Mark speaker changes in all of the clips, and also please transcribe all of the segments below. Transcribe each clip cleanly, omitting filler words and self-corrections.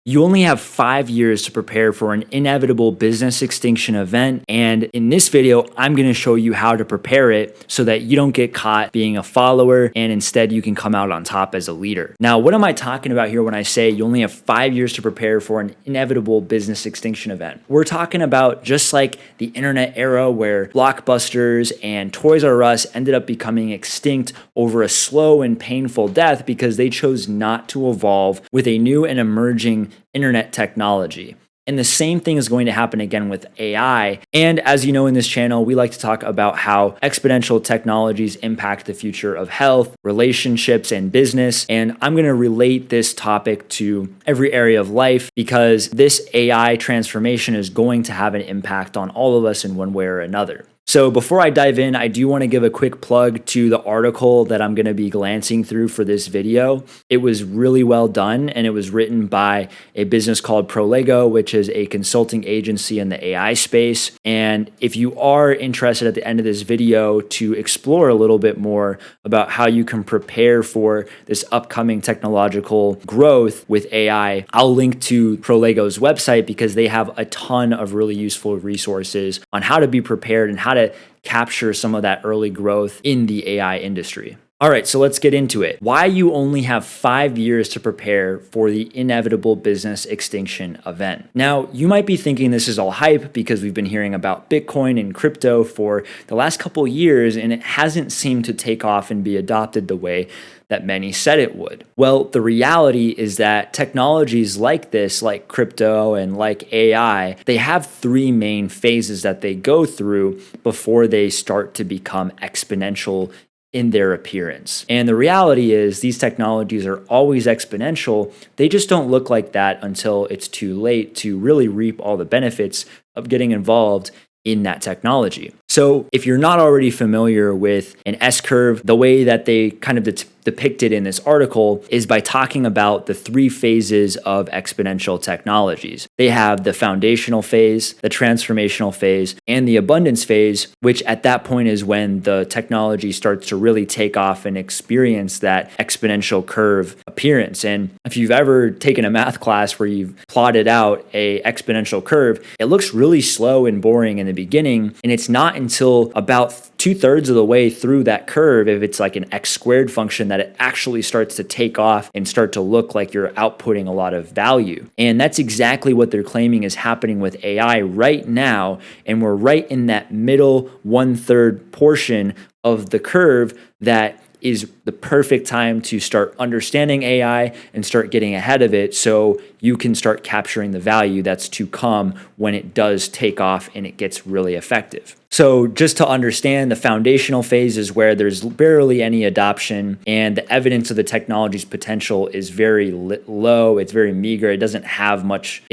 Speaker 1: You only have 5 years to prepare for an inevitable business extinction event. And in this video, I'm going to show you how to prepare it so that you don't get caught being a follower and instead you can come out on top as a leader. Now, what am I talking about here when I say you only have 5 years to prepare for an inevitable business extinction event? We're talking about just like the internet era where Blockbusters and Toys R Us ended up becoming extinct over a slow and painful death because they chose not to evolve with a new and emerging internet technology. And the same thing is going to happen again with AI. And as you know, in this channel, we like to talk about how exponential technologies impact the future of health, relationships, and business. And I'm going to relate this topic to every area of life because this AI transformation is going to have an impact on all of us in one way or another. So before I dive in, I do want to give a quick plug to the article that I'm going to be glancing through for this video. It was really well done, and it was written by a business called Prolego, which is a consulting agency in the AI space. And if you are interested at the end of this video to explore a little bit more about how you can prepare for this upcoming technological growth with AI, I'll link to Prolego's website because they have a ton of really useful resources on how to be prepared and how to capture some of that early growth in the AI industry. All right, so let's get into it. Why you only have 5 years to prepare for the inevitable business extinction event. Now, you might be thinking this is all hype because we've been hearing about Bitcoin and crypto for the last couple years, and it hasn't seemed to take off and be adopted the way that many said it would. Well, the reality is that technologies like this, like crypto and like AI, they have three main phases that they go through before they start to become exponential in their appearance. And the reality is these technologies are always exponential. They just don't look like that until it's too late to really reap all the benefits of getting involved in that technology. So if you're not already familiar with an S-curve, the way that they kind of depicted in this article is by talking about the three phases of exponential technologies. They have the foundational phase, the transformational phase, and the abundance phase, which at that point is when the technology starts to really take off and experience that exponential curve appearance. And if you've ever taken a math class where you've plotted out a exponential curve, it looks really slow and boring in the beginning, and it's not until about 2/3 of the way through that curve, if it's like an x squared function, that it actually starts to take off and start to look like you're outputting a lot of value. And that's exactly what they're claiming is happening with AI right now. And we're right in that middle 1/3 portion of the curve that is the perfect time to start understanding AI and start getting ahead of it so you can start capturing the value that's to come when it does take off and it gets really effective. So just to understand, the foundational phase is where there's barely any adoption and the evidence of the technology's potential is very low. It's very meager. It doesn't have much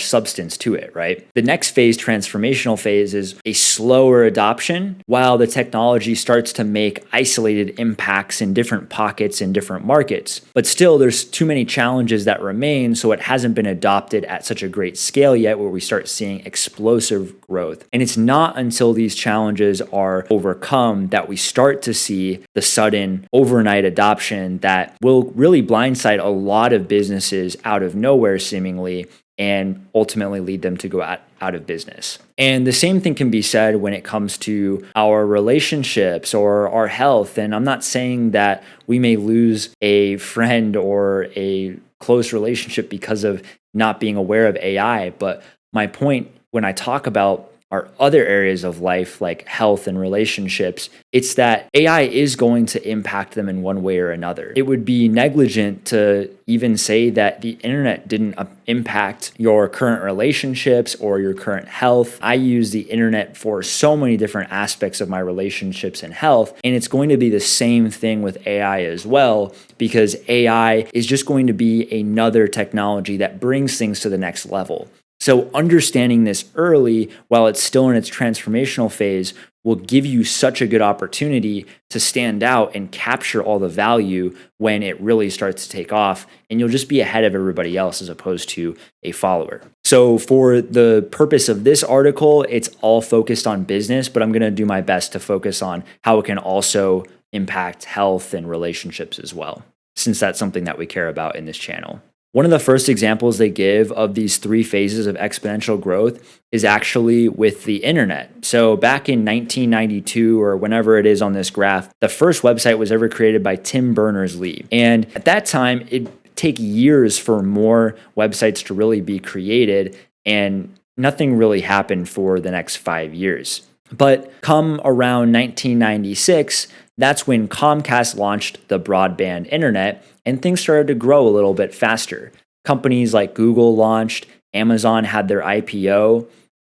Speaker 1: substance to it, right? The next phase, transformational phase, is a slower adoption while the technology starts to make isolated impacts in different pockets in different markets. But still, there's too many challenges that remain, so it hasn't been adopted at such a great scale yet where we start seeing explosive growth. And it's not until these challenges are overcome that we start to see the sudden overnight adoption that will really blindside a lot of businesses out of nowhere seemingly and ultimately lead them to go out of business. And the same thing can be said when it comes to our relationships or our health. And I'm not saying that we may lose a friend or a close relationship because of not being aware of AI, but my point when I talk about our other areas of life like health and relationships, it's that AI is going to impact them in one way or another. It would be negligent to even say that the internet didn't impact your current relationships or your current health. I use the internet for so many different aspects of my relationships and health, and it's going to be the same thing with AI as well because AI is just going to be another technology that brings things to the next level. So understanding this early while it's still in its transformational phase will give you such a good opportunity to stand out and capture all the value when it really starts to take off, and you'll just be ahead of everybody else as opposed to a follower. So for the purpose of this article, it's all focused on business, but I'm going to do my best to focus on how it can also impact health and relationships as well, since that's something that we care about in this channel. One of the first examples they give of these three phases of exponential growth is actually with the internet. So back in 1992 or whenever it is on this graph, the first website was ever created by Tim Berners-Lee. And at that time, it'd take years for more websites to really be created, and nothing really happened for the next 5 years. But come around 1996, that's when Comcast launched the broadband internet and things started to grow a little bit faster. Companies like Google launched, Amazon had their IPO,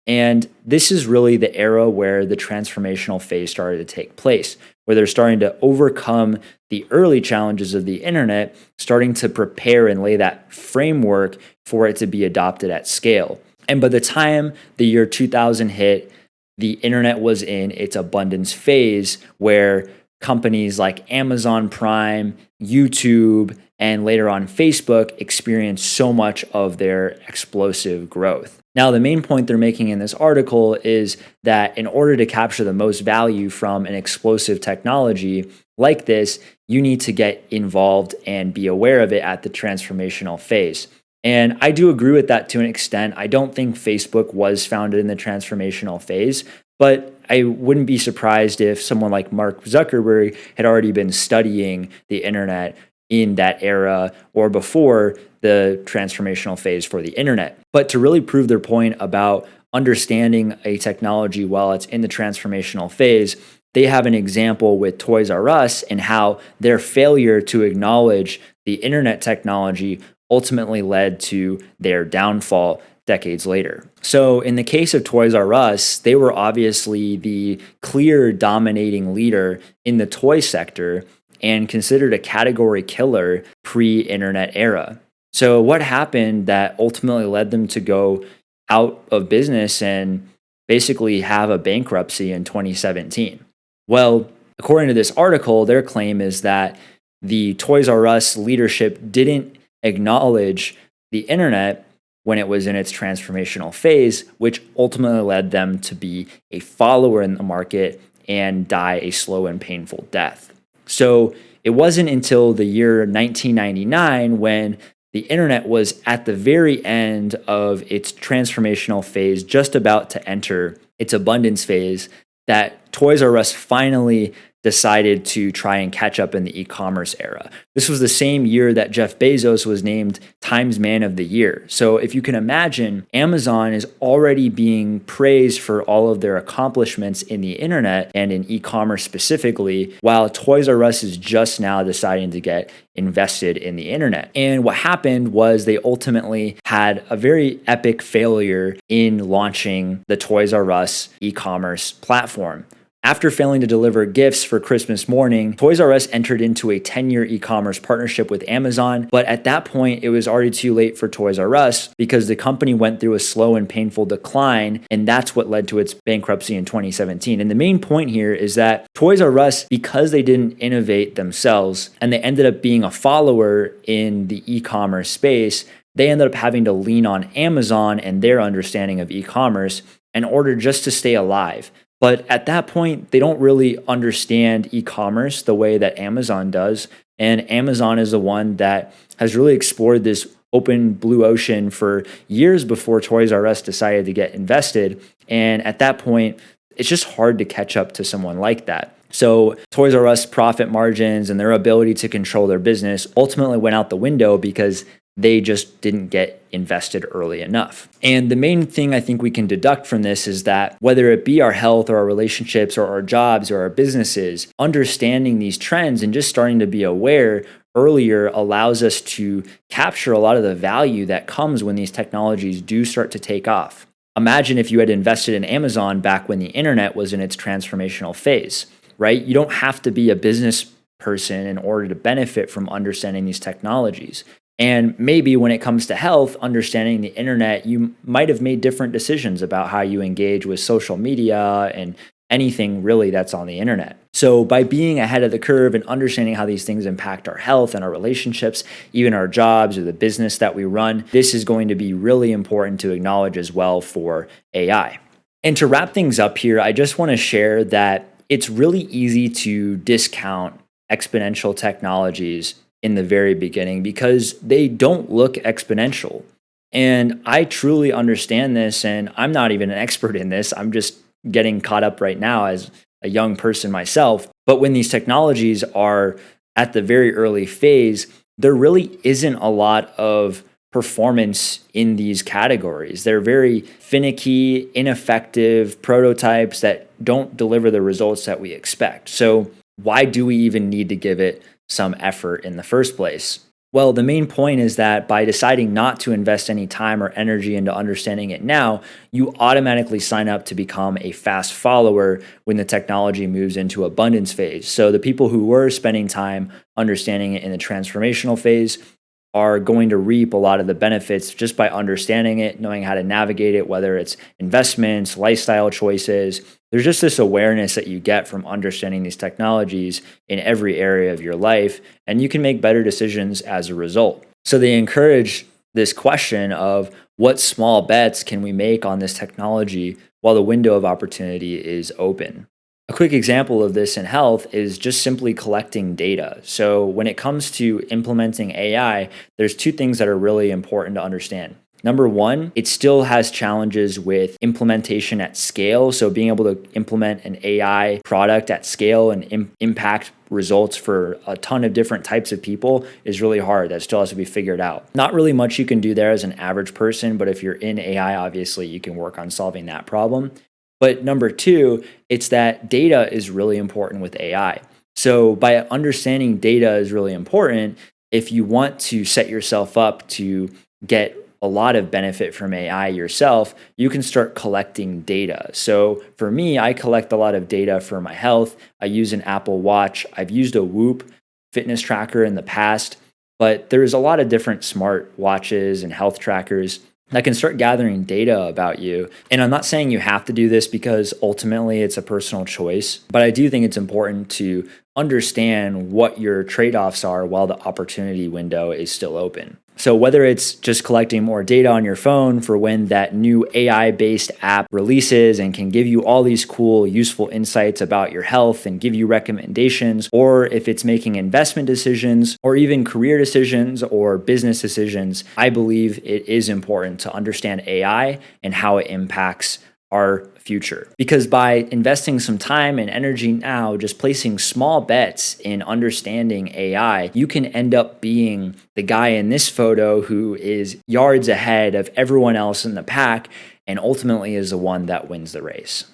Speaker 1: and this is really the era where the transformational phase started to take place, where they're starting to overcome the early challenges of the internet, starting to prepare and lay that framework for it to be adopted at scale. And by the time the year 2000 hit, the internet was in its abundance phase where companies like Amazon Prime, YouTube, and later on Facebook experienced so much of their explosive growth. Now, the main point they're making in this article is that in order to capture the most value from an explosive technology like this, you need to get involved and be aware of it at the transformational phase. And I do agree with that to an extent. I don't think Facebook was founded in the transformational phase, but I wouldn't be surprised if someone like Mark Zuckerberg had already been studying the internet in that era or before the transformational phase for the internet. But to really prove their point about understanding a technology while it's in the transformational phase, they have an example with Toys R Us and how their failure to acknowledge the internet technology ultimately led to their downfall decades later. So in the case of Toys R Us, they were obviously the clear dominating leader in the toy sector and considered a category killer pre-internet era. So what happened that ultimately led them to go out of business and basically have a bankruptcy in 2017? Well, according to this article, their claim is that the Toys R Us leadership didn't acknowledge the internet when it was in its transformational phase, which ultimately led them to be a follower in the market and die a slow and painful death. So it wasn't until the year 1999 when the internet was at the very end of its transformational phase, just about to enter its abundance phase, that Toys R Us finally decided to try and catch up in the e-commerce era. This was the same year that Jeff Bezos was named Times Man of the Year. So if you can imagine, Amazon is already being praised for all of their accomplishments in the internet and in e-commerce specifically, while Toys R Us is just now deciding to get invested in the internet. And what happened was they ultimately had a very epic failure in launching the Toys R Us e-commerce platform. After failing to deliver gifts for Christmas morning, Toys R Us entered into a 10-year e-commerce partnership with Amazon, but at that point, it was already too late for Toys R Us because the company went through a slow and painful decline, and that's what led to its bankruptcy in 2017. And the main point here is that Toys R Us, because they didn't innovate themselves, and they ended up being a follower in the e-commerce space, they ended up having to lean on Amazon and their understanding of e-commerce in order just to stay alive. But at that point, they don't really understand e-commerce the way that Amazon does. And Amazon is the one that has really explored this open blue ocean for years before Toys R Us decided to get invested. And at that point, it's just hard to catch up to someone like that. So Toys R Us profit margins and their ability to control their business ultimately went out the window because they just didn't get invested early enough. And the main thing I think we can deduct from this is that whether it be our health or our relationships or our jobs or our businesses, understanding these trends and just starting to be aware earlier allows us to capture a lot of the value that comes when these technologies do start to take off. Imagine if you had invested in Amazon back when the internet was in its transformational phase, right? You don't have to be a business person in order to benefit from understanding these technologies. And maybe when it comes to health, understanding the internet, you might have made different decisions about how you engage with social media and anything really that's on the internet. So by being ahead of the curve and understanding how these things impact our health and our relationships, even our jobs or the business that we run, this is going to be really important to acknowledge as well for AI. And to wrap things up here, I just want to share that it's really easy to discount exponential technologies in the very beginning because they don't look exponential. And I truly understand this, and I'm not even an expert in this. I'm just getting caught up right now as a young person myself. But when these technologies are at the very early phase, there really isn't a lot of performance in these categories. They're very finicky, ineffective prototypes that don't deliver the results that we expect. So, why do we even need to give it some effort in the first place? Well, the main point is that by deciding not to invest any time or energy into understanding it now, you automatically sign up to become a fast follower when the technology moves into abundance phase. So the people who were spending time understanding it in the transformational phase are going to reap a lot of the benefits just by understanding it, knowing how to navigate it, whether it's investments, lifestyle choices. There's just this awareness that you get from understanding these technologies in every area of your life, and you can make better decisions as a result. So they encourage this question of what small bets can we make on this technology while the window of opportunity is open. A quick example of this in health is just simply collecting data. So, when it comes to implementing AI, there's two things that are really important to understand. Number one, it still has challenges with implementation at scale. So, being able to implement an AI product at scale and impact results for a ton of different types of people is really hard. That still has to be figured out. Not really much you can do there as an average person, but if you're in AI, obviously you can work on solving that problem. But number two, it's that data is really important with AI. So by understanding data is really important, if you want to set yourself up to get a lot of benefit from AI yourself, you can start collecting data. So for me, I collect a lot of data for my health. I use an Apple Watch. I've used a Whoop fitness tracker in the past, but there's a lot of different smart watches and health trackers that can start gathering data about you. And I'm not saying you have to do this because ultimately it's a personal choice, but I do think it's important to understand what your trade-offs are while the opportunity window is still open. So whether it's just collecting more data on your phone for when that new AI-based app releases and can give you all these cool, useful insights about your health and give you recommendations, or if it's making investment decisions or even career decisions or business decisions, I believe it is important to understand AI and how it impacts our future. Because by investing some time and energy now, just placing small bets in understanding AI, you can end up being the guy in this photo who is yards ahead of everyone else in the pack and ultimately is the one that wins the race.